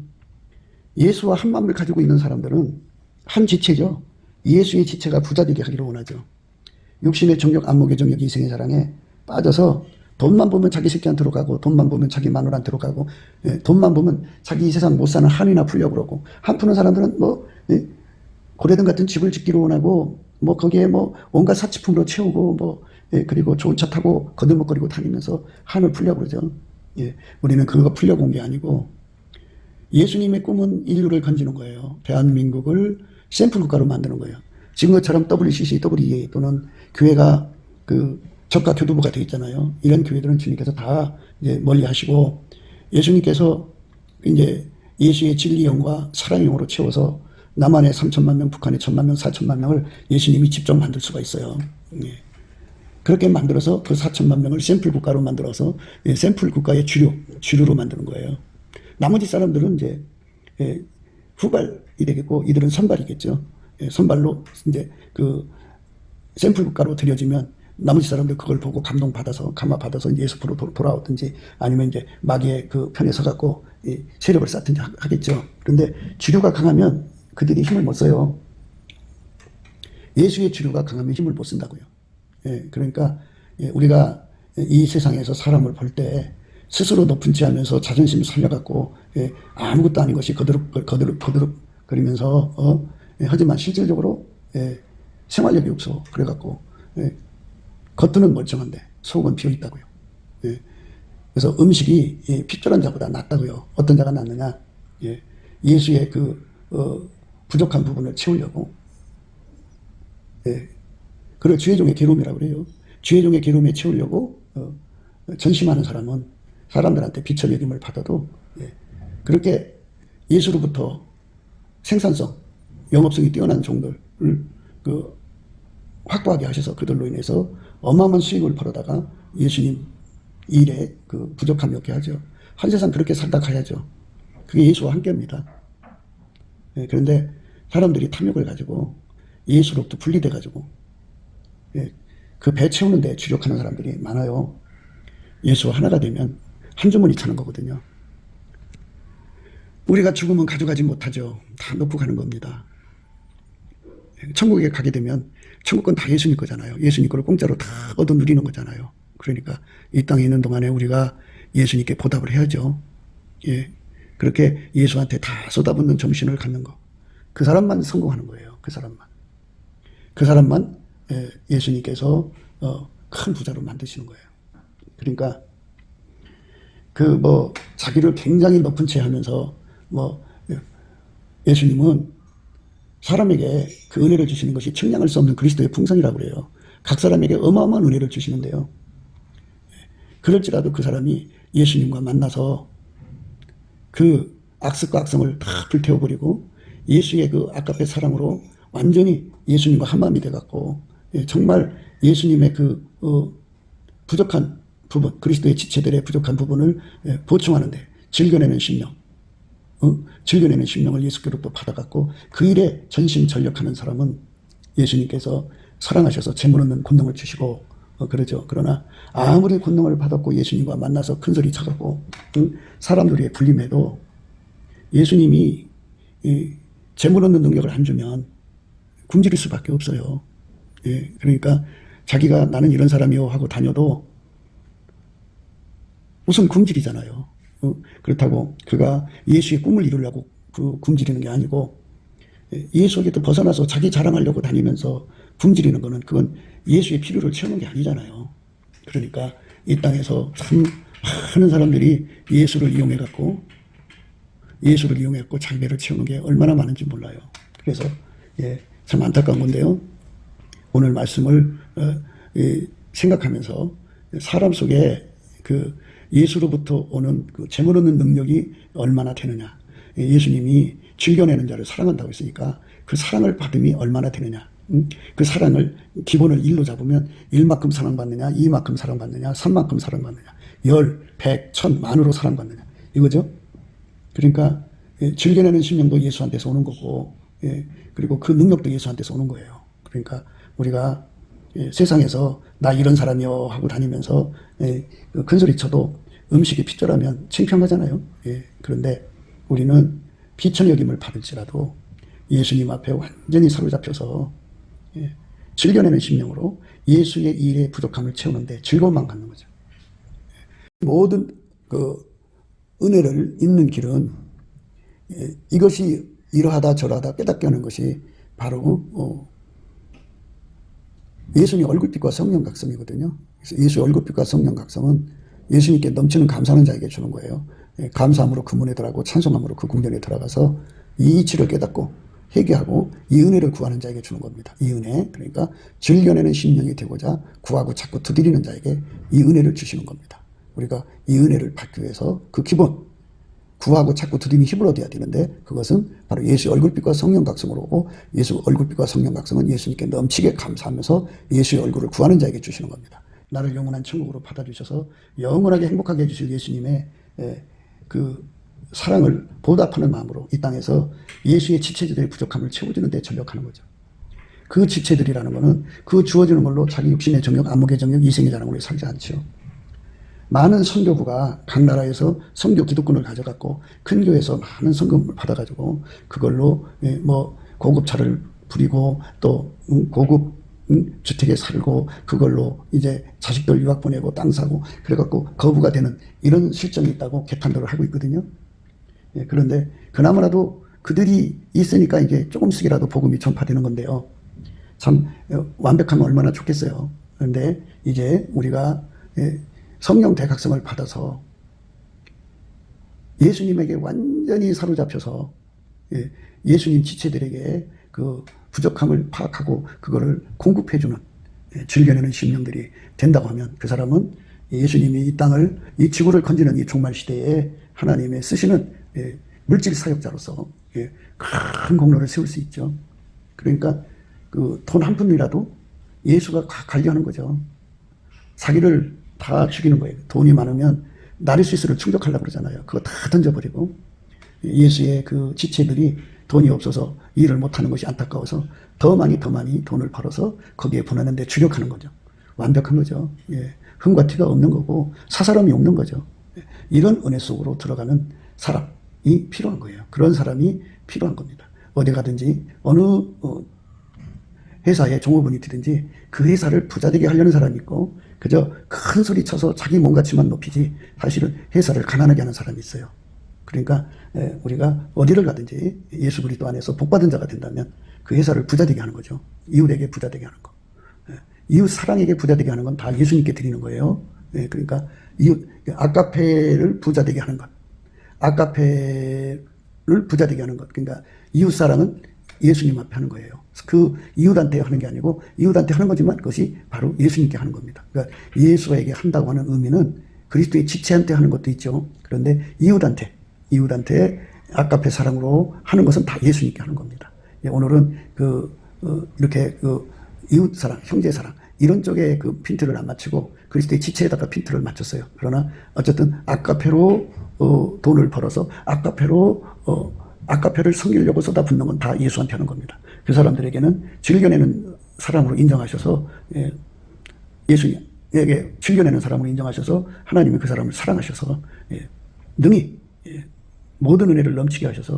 예수와 한 마음을 가지고 있는 사람들은 한 지체죠. 예수의 지체가 부자되게 하기를 원하죠. 육신의 정욕, 안목의 정욕, 이생의 사랑에 빠져서 돈만 보면 자기 새끼한테로 가고, 돈만 보면 자기 마누라한테로 가고, 돈만 보면 자기 이 세상 못 사는 한이나 풀려고 그러고, 한푸는 사람들은 고래등 같은 집을 짓기로 원하고, 거기에 온갖 사치품으로 채우고, 그리고 좋은 차 타고 거들먹거리고 다니면서 한을 풀려고 그러죠. 우리는 그거 풀려고 온 게 아니고, 예수님의 꿈은 인류를 건지는 거예요. 대한민국을 샘플 국가로 만드는 거예요. 지금 것처럼 WCC, WEA 또는 교회가 그 적가 교두부가 되어 있잖아요. 이런 교회들은 주님께서 다 이제 멀리 하시고, 예수님께서 이제 예수의 진리 영과 사랑의 영으로 채워서 남한의 3천만 명, 북한의 1천만 명, 4천만 명을 예수님이 직접 만들 수가 있어요. 그렇게 만들어서 그 4천만 명을 샘플 국가로 만들어서 샘플 국가의 주류로 만드는 거예요. 나머지 사람들은 이제 후발이 되겠고, 이들은 선발이겠죠. 선발로 이제 그 샘플 국가로 들여지면 나머지 사람들 그걸 보고 감동받아서 감화받아서 예수로 돌아오든지 아니면 이제 마귀의 그 편에 서갖고 이 세력을 쌓든지 하겠죠. 그런데 주류가 강하면 그들이 힘을 못 써요. 예수의 주류가 강하면 힘을 못 쓴다고요. 예, 그러니까 우리가 이 세상에서 사람을 볼 때 스스로 높은 체 하면서 자존심을 살려갖고 아무것도 아닌 것이 거드륵거리면서 하지만 실질적으로 생활력이 없어. 그래갖고 겉은 멀쩡한데 속은 비어있다고요. 그래서 음식이 필요한 자보다 낫다고요. 어떤 자가 낫느냐? 예수의 그 부족한 부분을 채우려고. 그걸 주의 종의 괴로움이라고 그래요. 주의 종의 괴로움에 채우려고 전심하는 사람은 사람들한테 빛을 여김을 받아도 그렇게 예수로부터 생산성, 영업성이 뛰어난 종들을 확보하게 하셔서 그들로 인해서 어마어마한 수익을 벌어다가 예수님 일에 그 부족함이 없게 하죠. 한 세상 그렇게 살다 가야죠. 그게 예수와 함께입니다. 그런데 사람들이 탐욕을 가지고 예수로부터 분리돼 가지고 그 배 채우는 데 주력하는 사람들이 많아요. 예수와 하나가 되면 한 주머니 차는 거거든요. 우리가 죽으면 가져가지 못하죠. 다 놓고 가는 겁니다. 천국에 가게 되면 천국은 다 예수님 거잖아요. 예수님 거를 공짜로 다 얻어 누리는 거잖아요. 그러니까 이 땅에 있는 동안에 우리가 예수님께 보답을 해야죠. 그렇게 예수한테 다 쏟아붓는 정신을 갖는 거. 그 사람만 성공하는 거예요. 그 사람만 예수님께서 큰 부자로 만드시는 거예요. 그러니까 자기를 굉장히 높은 채 하면서 예수님은 사람에게 그 은혜를 주시는 것이 측량할 수 없는 그리스도의 풍성이라고 그래요. 각 사람에게 어마어마한 은혜를 주시는데요. 그럴지라도 그 사람이 예수님과 만나서 그 악습과 악성을 다 불태워버리고 예수의 그 아까페 사랑으로 완전히 예수님과 한마음이 돼갖고 정말 예수님의 그 부족한 부분, 그리스도의 지체들의 부족한 부분을 보충하는데 즐겨내는 심령, 즐겨내는 심령을 예수께로부터 받아갖고 그 일에 전심전력하는 사람은 예수님께서 사랑하셔서 재물 얻는 권능을 주시고 그러죠. 그러나 아무리 권능을 받았고 예수님과 만나서 큰소리 쳐갖고 사람들의 불림해도 예수님이 재물 얻는 능력을 안 주면 굶주릴 수밖에 없어요. 그러니까 자기가 나는 이런 사람이요 하고 다녀도 우선 굶주리잖아요. 그렇다고 그가 예수의 꿈을 이루려고 굶주리는 게 아니고 예수에게도 벗어나서 자기 자랑하려고 다니면서 굶주리는 거는 그건 예수의 필요를 채우는 게 아니잖아요. 그러니까 이 땅에서 참 많은 사람들이 예수를 이용해갖고 자기 배를 채우는 게 얼마나 많은지 몰라요. 그래서 참 안타까운 건데요. 오늘 말씀을 생각하면서 사람 속에 그 예수로부터 오는 그 재물 얻는 능력이 얼마나 되느냐. 예수님이 즐겨내는 자를 사랑한다고 했으니까 그 사랑을 받음이 얼마나 되느냐. 그 사랑을 기본을 1로 잡으면 1만큼 사랑받느냐, 2만큼 사랑받느냐, 3만큼 사랑받느냐, 10, 100, 1000, 만으로 사랑받느냐. 이거죠. 그러니까 즐겨내는 심령도 예수한테서 오는 거고 그리고 그 능력도 예수한테서 오는 거예요. 그러니까 우리가 세상에서 나 이런 사람이요 하고 다니면서 큰소리 쳐도 음식이 필요하면 창피하잖아요. 그런데 우리는 비천 여김을 받을지라도 예수님 앞에 완전히 사로잡혀서 즐겨내는 심령으로 예수의 일의 부족함을 채우는데 즐거움만 갖는 거죠. 모든 그 은혜를 입는 길은 이것이 이러하다 저러하다 깨닫게 하는 것이 바로 예수님 얼굴빛과 성령 각성이거든요. 그래서 예수의 얼굴빛과 성령 각성은 예수님께 넘치는 감사하는 자에게 주는 거예요. 감사함으로 그 문에 들어가고 찬송함으로 그 궁전에 들어가서 이 이치를 깨닫고 회개하고 이 은혜를 구하는 자에게 주는 겁니다. 이 은혜, 그러니까 즐겨내는 심령이 되고자 구하고 찾고 두드리는 자에게 이 은혜를 주시는 겁니다. 우리가 이 은혜를 받기 위해서 그 기본 구하고 찾고 두드리는 힘을 얻어야 되는데 그것은 바로 예수의 얼굴빛과 성령 각성으로 오고 예수 얼굴빛과 성령 각성은 예수님께 넘치게 감사하면서 예수의 얼굴을 구하는 자에게 주시는 겁니다. 나를 영원한 천국으로 받아주셔서 영원하게 행복하게 해주실 예수님의 그 사랑을 보답하는 마음으로 이 땅에서 예수의 지체들의 부족함을 채워주는 데 전력하는 거죠. 그 지체들이라는 거는 그 주어지는 걸로 자기 육신의 정욕, 안목의 정욕, 이생의 자랑으로 살지 않죠. 많은 선교부가 각 나라에서 선교 기득권을 가져갖고 큰 교회에서 많은 성금을 받아가지고 그걸로 뭐 고급차를 부리고 또 고급 주택에 살고 그걸로 이제 자식들 유학 보내고 땅 사고 그래갖고 거부가 되는 이런 실정이 있다고 개탄도를 하고 있거든요. 그런데 그나마라도 그들이 있으니까 이게 조금씩이라도 복음이 전파되는 건데요. 참 완벽하면 얼마나 좋겠어요. 그런데 이제 우리가 성령 대각성을 받아서 예수님에게 완전히 사로잡혀서 예수님 지체들에게 그 부족함을 파악하고 그거를 공급해주는 즐겨내는 심령들이 된다고 하면 그 사람은 예수님이 이 땅을 이 지구를 건지는 이 종말 시대에 하나님의 쓰시는 물질 사역자로서 큰 공로를 세울 수 있죠. 그러니까 그 돈 한 푼이라도 예수가 관리하는 거죠. 자기를 다 죽이는 거예요. 돈이 많으면 나르시스를 충족하려고 그러잖아요. 그거 다 던져버리고 예수의 그 지체들이 돈이 없어서 일을 못하는 것이 안타까워서 더 많이 돈을 벌어서 거기에 보내는데 주력하는 거죠. 완벽한 거죠. 흠과 티가 없는 거고 사사람이 없는 거죠. 이런 은혜 속으로 들어가는 사람이 필요한 거예요. 그런 사람이 필요한 겁니다. 어디 가든지 어느 회사의 종업원이 되든지 그 회사를 부자되게 하려는 사람이 있고 그저 큰 소리 쳐서 자기 몸가치만 높이지 사실은 회사를 가난하게 하는 사람이 있어요. 그러니까 우리가 어디를 가든지 예수 그리스도 안에서 복받은 자가 된다면 그 회사를 부자되게 하는 거죠. 이웃에게 부자되게 하는 거. 이웃 사랑에게 부자되게 하는 건 다 예수님께 드리는 거예요. 그러니까 이웃 아카페를 부자되게 하는 것. 아카페를 부자되게 하는 것. 그러니까 이웃 사랑은 예수님 앞에 하는 거예요. 그 이웃한테 하는 게 아니고 이웃한테 하는 거지만 그것이 바로 예수님께 하는 겁니다. 그러니까 예수에게 한다고 하는 의미는 그리스도의 지체한테 하는 것도 있죠. 그런데 이웃한테 아카페 사랑으로 하는 것은 다 예수님께 하는 겁니다. 오늘은 이렇게 이웃 사랑, 형제 사랑 이런 쪽에 그 핀트를 안 맞추고 그리스도의 지체에다가 핀트를 맞췄어요. 그러나 어쨌든 아카페로 돈을 벌어서 아카페를 섬기려고 쏟아붓는 건 다 예수한테 하는 겁니다. 그 사람들에게는 즐겨내는 사람으로 인정하셔서 예수님에게 즐겨내는 사람으로 인정하셔서 하나님이 그 사람을 사랑하셔서 능히 모든 은혜를 넘치게 하셔서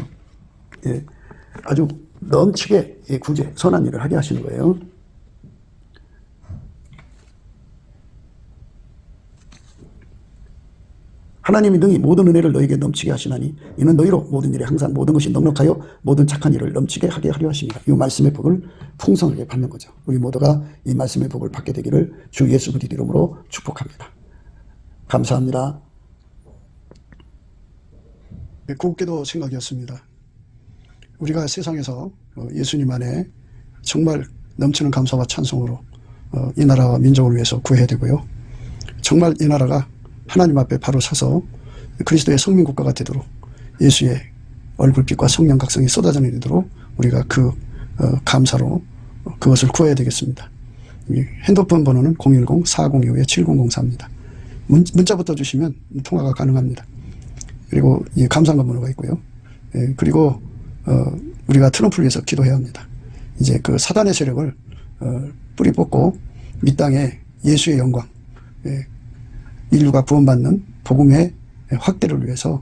아주 넘치게 구제, 선한 일을 하게 하시는 거예요. 하나님이 능히 모든 은혜를 너에게 넘치게 하시나니 이는 너희로 모든 일에 항상 모든 것이 넉넉하여 모든 착한 일을 넘치게 하게 하려 하십니다. 이 말씀의 복을 풍성하게 받는 거죠. 우리 모두가 이 말씀의 복을 받게 되기를 주 예수 그리스도 이름으로 축복합니다. 감사합니다. 곱게도 생각이었습니다. 우리가 세상에서 예수님 안에 정말 넘치는 감사와 찬송으로 이 나라와 민족을 위해서 구해야 되고요. 정말 이 나라가 하나님 앞에 바로 서서 그리스도의 성민국가가 되도록 예수의 얼굴빛과 성령 각성이 쏟아져 내리도록 우리가 그 감사로 그것을 구해야 되겠습니다. 핸드폰 번호는 010-4025-7004입니다. 문자부터 주시면 통화가 가능합니다. 그리고 이 감사한 번호가 있고요. 그리고 우리가 트럼프를 위해서 기도해야 합니다. 이제 그 사단의 세력을 뿌리 뽑고 이 땅에 예수의 영광, 인류가 구원받는 복음의 확대를 위해서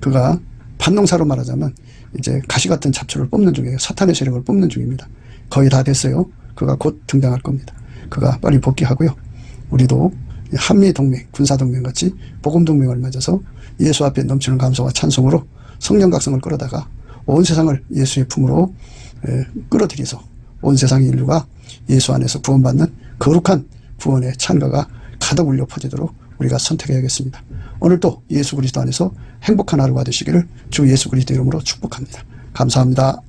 그가 반농사로 말하자면 이제 가시 같은 잡초를 뽑는 중이에요. 사탄의 세력을 뽑는 중입니다. 거의 다 됐어요. 그가 곧 등장할 겁니다. 그가 빨리 복귀하고요. 우리도 한미동맹, 군사동맹 같이 복음동맹을 맺어서 예수 앞에 넘치는 감사와 찬송으로 성령 각성을 끌어다가 온 세상을 예수의 품으로 끌어들여서 온 세상의 인류가 예수 안에서 구원받는 거룩한 구원의 찬가가 가득 울려 퍼지도록 우리가 선택해야겠습니다. 오늘도 예수 그리스도 안에서 행복한 하루가 되시기를 주 예수 그리스도 이름으로 축복합니다. 감사합니다.